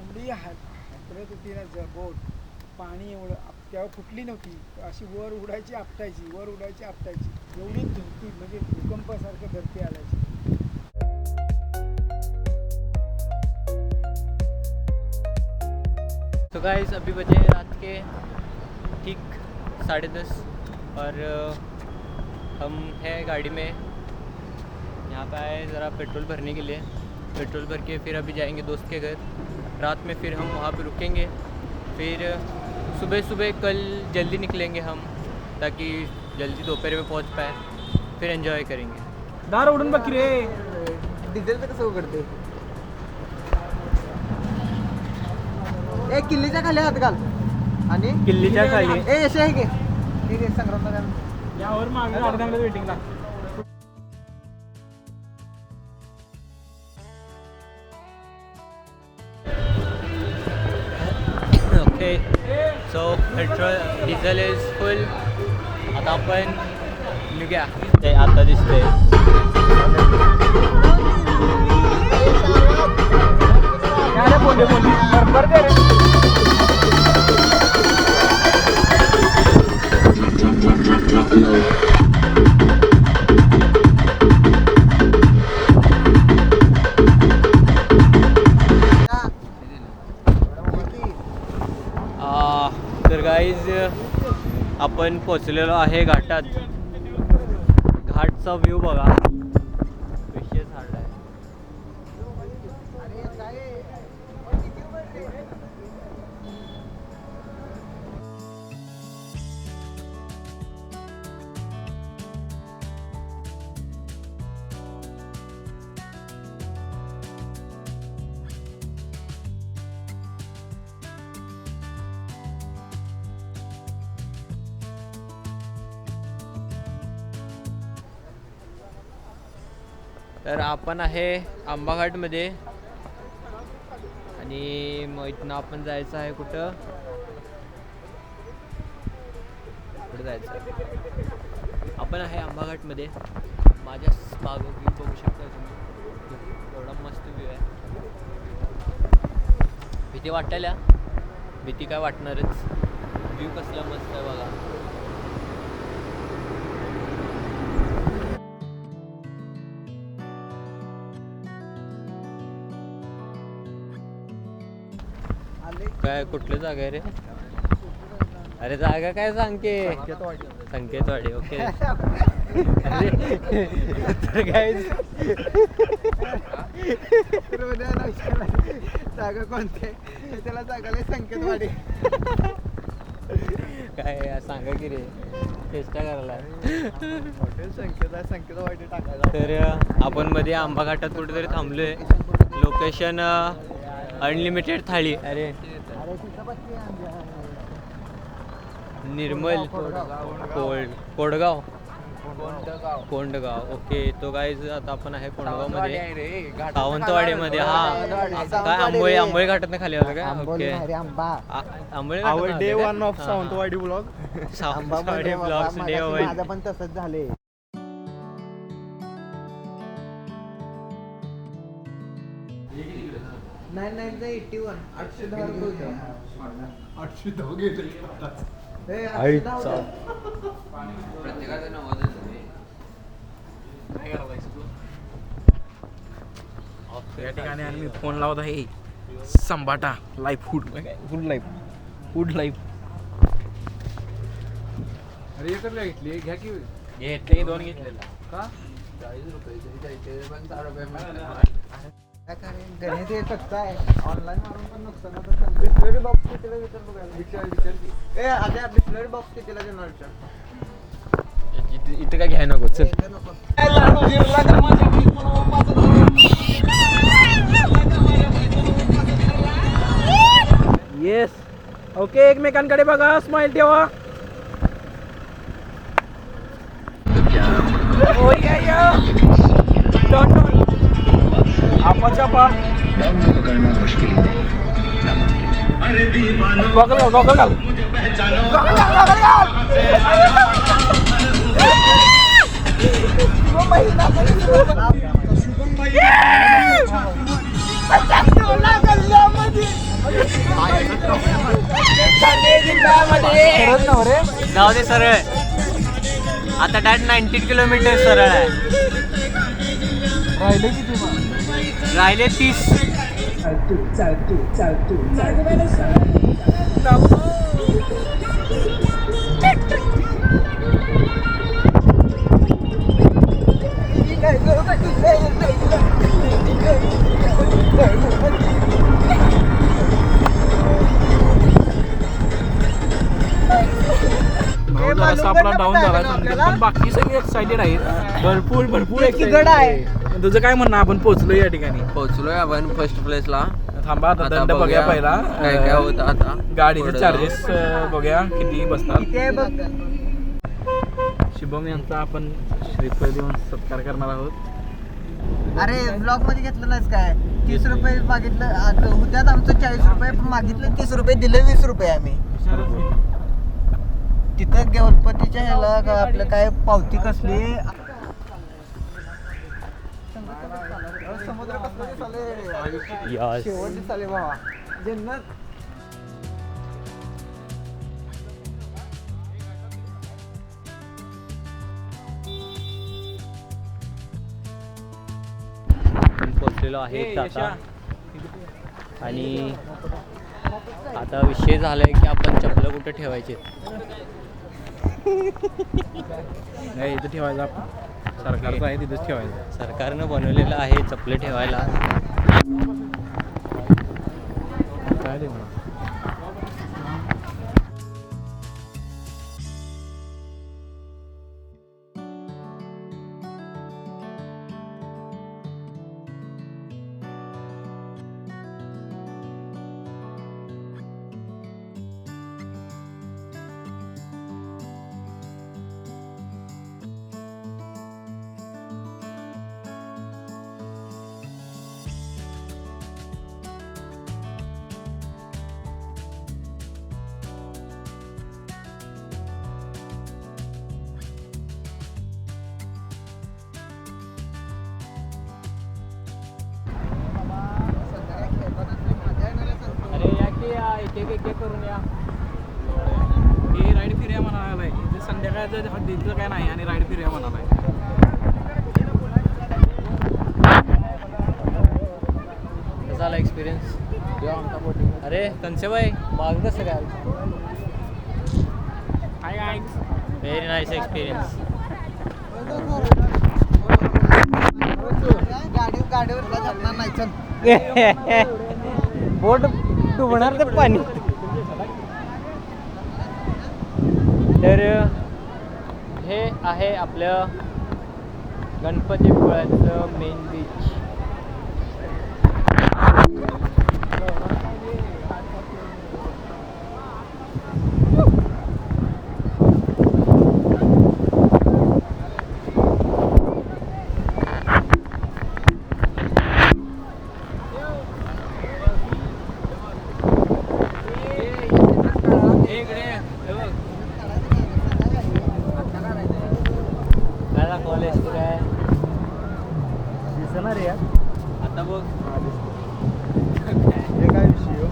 एवढी हातरत होती ना बोट, पाणी एवढं तेव्हा फुटली नव्हती, अशी वर उडायची आपटायची, वर उडायची आपटायची, एवढी धरती म्हणजे भूकंपासारखं धरती आलायची. तो गाइस अभी बजे रात के ठीक 10:30 और हम हैं गाड़ी में, यहाँ पे आए ज़रा पेट्रोल भरने के लिए. पेट्रोल भर के फिर अभी जाएंगे दोस्त के घर. रात में फिर हम वहाँ पे रुकेंगे. फिर सुबह सुबह कल जल्दी निकलेंगे हम, ताकि जल्दी दोपहर में पहुँच पाए. फिर एंजॉय करेंगे. दार उडून बघ रे, डिझेलचं कसं उघडते? ए किल्लीच्या खाली हात घाल आणि किल्लीच्या खाली ए यश आहे की ठीक आहे संग्राम नगर यावर मागे अर्धा मिनिट वेटिंगला. Okay. So petrol diesel is full. आता आपण निघूया. ते आता दिसते तर गाईज आपण पोचलेलो आहे घाटात. घाटचा व्ह्यू बघा, विशेष झाड आहे. तर आपण आहे आंबाघाटमध्ये आणि मग इथनं आपण जायचं आहे कुठं जायचं आहे. आपण आहे आंबाघाटमध्ये. माझ्या मागं व्ह्यू बघू शकता तुम्ही, एवढा मस्त व्ह्यू आहे. भीती वाटायला, भीती काय वाटणारच. व्ह्यू कसला मस्त आहे बघा. काय कुठली जागा आहे रे? अरे जागा काय सांगते? संकेतवाडी. ओके. तर काय जागा कोणते त्याला जागाला संकेतवाडी. काय सांगा की रे, चेष्टा करायला. हॉटेल संकेतवाडी टाकायला. तर आपण मध्ये आंबा घाटात कुठेतरी थांबलोय. लोकेशन अनलिमिटेड थाळी. अरे निर्मल कोंडगाव. ओके. तो गाईज आता आपण आहे कोंडगाव मध्ये, सावंतवाडीमध्ये. हा काय आंबोळी घाटात खाली आलं काय? ओके. आंबोळी day 1 of Sawantwadi blog. Sawantwadi blogs day 1. माझं पण तसंच झाले. या ठिकाणी आणि मी फोन लावत आहे संबाटा लाईफ फूड लाईफ. अरे एकच काय घेतली? घ्या की घेतले, 2 घेतलेला का? 40 रुपये पण 4 रुपये. गणित हे कच्चा आहे. ऑनलाईन मारून पण नुकसान. बिस्लरी बॉक्स कितीला विचार बघायला. विचार ए आता बिस्लरी बॉक्स कितीला देणार विचार. इथं काय घ्याय नको. चल. येस. ओके. एकमेकांकडे बघा, स्माइल ठेवा. आपण छापा गॉगल घाल. खरंच ना रे. जाऊ दे सरळ. आता डायरेक्ट 90 किलोमीटर सरळ आहे. राहिले किती मग? राहिले 30. जरासा आपला डाऊन झाला समजा, पण बाकी सगळे एक्साइटेड आहेत. भरपूर गड आहे. पण तुझं काय म्हणणं, आपण पोहोचलो या ठिकाणी. पोहोचलोय आपण फर्स्ट प्लेसला. थांबा आता दंड बघूया पहिला. काय काय होतं आता गाडीचे चार्जेस बघूया किती बसतात. शुभम यांचा आपण श्रीफळ देऊन सत्कार करणार आहोत. अरे ब्लॉग मध्ये घेतलं नाहीस काय? 30 रुपये मागितलं होत्यात आमचं 40 रुपये, पण मागितलं 30 रुपये, दिले 20 रुपये आम्ही. तिथं गणपतीच्या ह्याला आपलं काय पावती कसली समुद्र Yes. शेवटची चाले बाबा जन्नत. आपण पोचलेलो आहे आता. आणि आता विषय झालाय की आपण चपलं कुठे ठेवायचे. नाही इथं ठेवायचं आपण. सरकारचं आहे तिथंच ठेवायचं. सरकारनं बनवलेलं आहे चपलं ठेवायला. काय ते म्हणा. अरे या की एक करून या. हे राईड फिर्या म्हणालाय. इथे संध्याकाळचं हद्दीचं काय नाही आणि राईड फिर्या म्हणालाय. कसा झाला एक्सपिरियन्स? अरे कंसेबाई माग कसं काय? Very nice experience. गाडीवर जाणार नाही. चल बोट डुबणार तर पाणी. तर हे आहे आपलं गणपतीपुळ्याचं मेन बीच. कॉलेज काय दिसणार यार. आता बघ. हे काय विषय हो?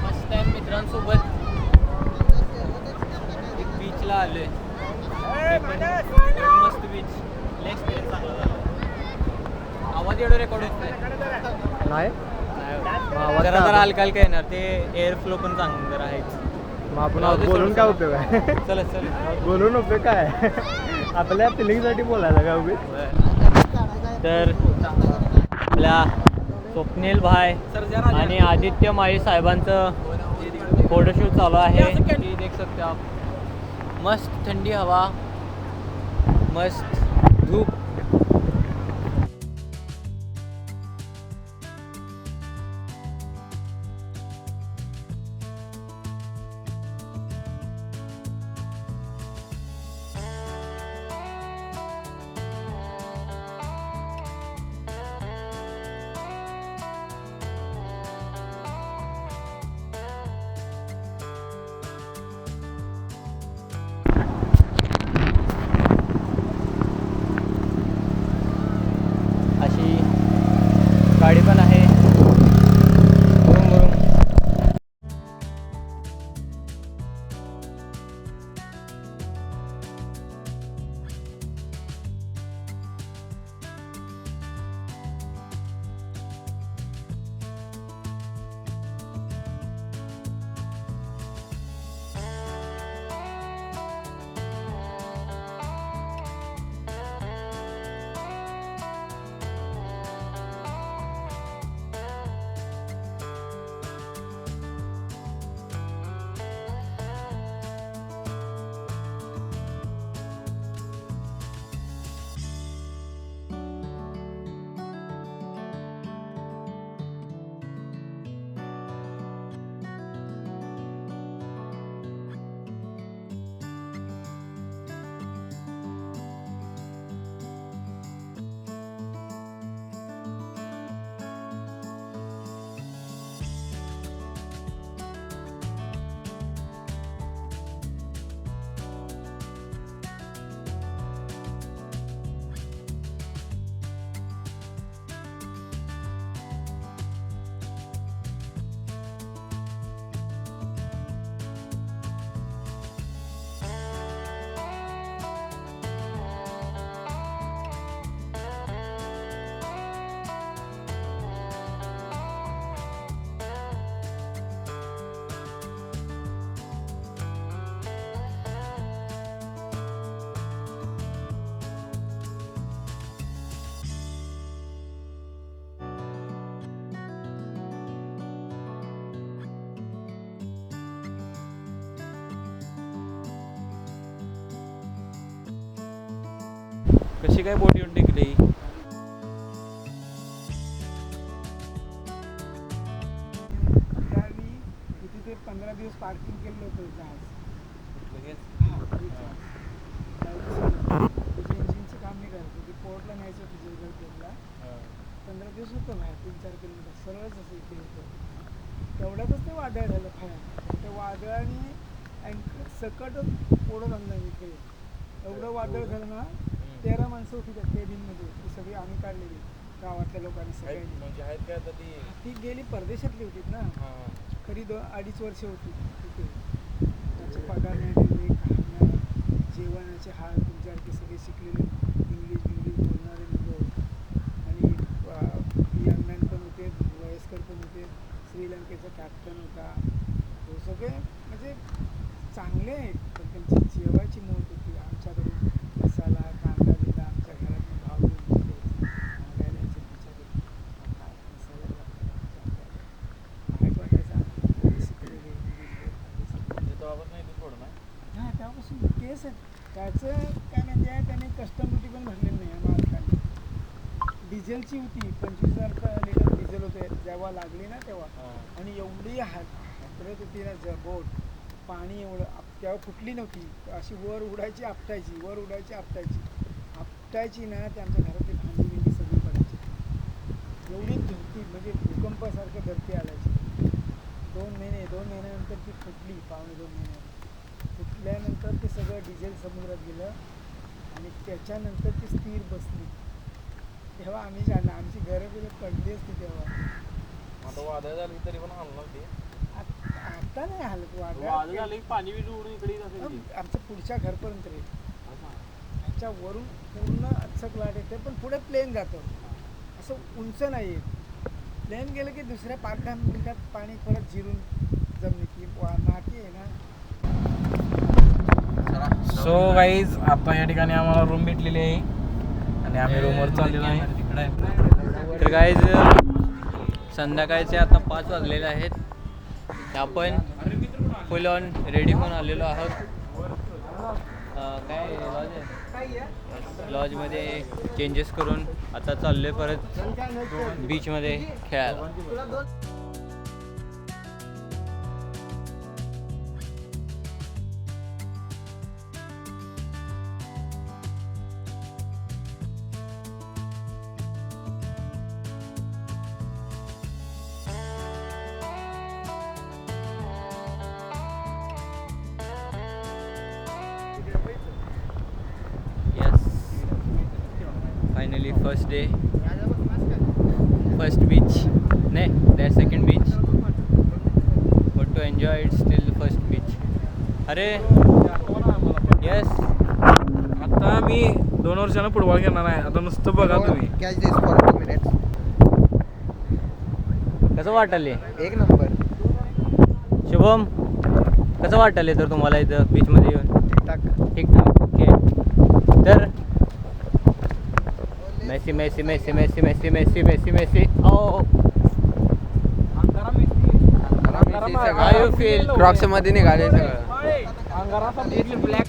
फर्स्ट टाइम मित्रांसोबत एक बीचला आलोय. मस्त बीच. एक्सपिरियन्स चांगला झाला. आवाज एवढं रेकॉर्ड होत नाही. जरा जरा हलका हलका येणार. ते एअर फ्लो पण चांगलं आहेच. मग आपण बोलून काय उपयोग आहे? चल बोलून उपयोग काय? आपल्या फिलिंगसाठी बोलायला काय उभी. तर आपल्या स्वप्नील भाई आणि आदित्य माळी साहेबांचं फोटोशूट चालू आहे. ये देख सकते आप. मस्त थंडी हवा, मस्त धूप. कशी काय बोट येऊन टिकली? त्यावेळी इथे ते 15 दिवस पार्किंग केलं होतं जहाज. लगेच इंजिनचं काम नाही करायचं, ते पोर्टला न्यायचं होतं जयगड पोर्टला. 15 दिवस होतं नाही, 3-4 किलोमीटर सरळच असं इथे होतं. तेवढ्यातच ते वादळ झालं भयानक. त्या वादळाने अँकर सकटच ओढत आणलं इकडे. एवढं वादळ झालं ना, 13 माणसं होती त्या केबिनमध्ये, ती सगळी आम्ही काढलेली गावातल्या लोकांनी सगळ्यांनी. म्हणजे आहेत काय आता ती? ती गेली परदेशातली होती ना, तरी 2-2.5 वर्ष होती तिथे. त्यांचे पगार नाही दिले, काही नाही, जेवणाचे हाल. तुमच्यासारखे सगळे शिकलेले इंग्लिश बोलणारे मुलं आणि यंग मॅन पण होते, वयस्कर पण होते. श्रीलंकेचा कॅप्टन होता. तो सगळे म्हणजे चांगले आहेत, पण त्यांची जेवायची मोठ होती. आमच्याकडून मसाला कांदा बिंदा आमच्या घरात भाव घेऊन द्यायचे, मागायला यायचे बिचारे. काय मसाला वाईट वाटायचं आम्हाला. शिकलेले तेव्हापासून नाही ते सोडं नाही. हां, तेव्हापासून केस आहेत. त्याचं काय म्हणजे आहे, त्याने कस्टम ड्युटी पण भरलेली नाही आहे मालकाने. डिझेलची होती, 25,000 लिटर डिझेल होते जेव्हा लागली ना तेव्हा. आणि एवढी हादरत होती ना बोट, पाणी एवढं तेव्हा फुटली नव्हती, अशी वर उडायची आपटायची, वर उडायची आपटायची ना. ते आमच्या घरातली भांडी बिंडी सगळी पडायची. एवढी धरती म्हणजे भूकंपासारखं धरती आलायची. 2 महिन्यानंतर ती फुटली, 2.5 महिन्यानंतर फुटल्यानंतर ते सगळं डिझेल समुद्रात गेलं आणि त्याच्यानंतर ती स्थिर बसली. तेव्हा आम्ही जाणं, आमची घरं बिरं पडली असती तेव्हा. आता वादळ झाली तरी पण हलणार ते. आता नाही हालत वादळ झालं की पाणी बिल उडून इकडे येत असेल की. आमच्या पुढच्या घरपर्यंत रे. ह्याच्यावरून पूर्ण अचक लाट येते, पण पुढे प्लेन जातं, असं उंच नाही येत. प्लेन गेलं की दुसऱ्या 5-10 मिनिटात पाणी परत जिरून जमिनीतली माती आहे ना. सो गाईज, आता या ठिकाणी आम्हाला रूम भेटलेली आहे आणि आम्ही रूमवर चाललेलो आहे. तर गाईज संध्याकाळचे आता 5 वाजलेले आहेत. आपण फुल ऑन रेडी होऊन आलेलो आहोत. काय लॉज आहे, लॉजमध्ये चेंजेस करून आता चाललोय परत बीचमध्ये खेळायला. Finally, first day, first beach. No, there's second beach. But to enjoy it, still the first beach. अरे yes. आता मी 2 वर्षानं फुटबॉल खेळणार आहे. आता नुसतं बघा तुम्ही. Catch this for 2 minutes. कसं वाटले? एक नंबर. शुभम, कसं वाटले तर तुम्हाला इथं बीचमध्ये येऊन? ठीकठाक. ओके. तर मेसी ओ क्रॉक्स मध्ये निघाले सगळं. अंगारासाठी ब्लॅक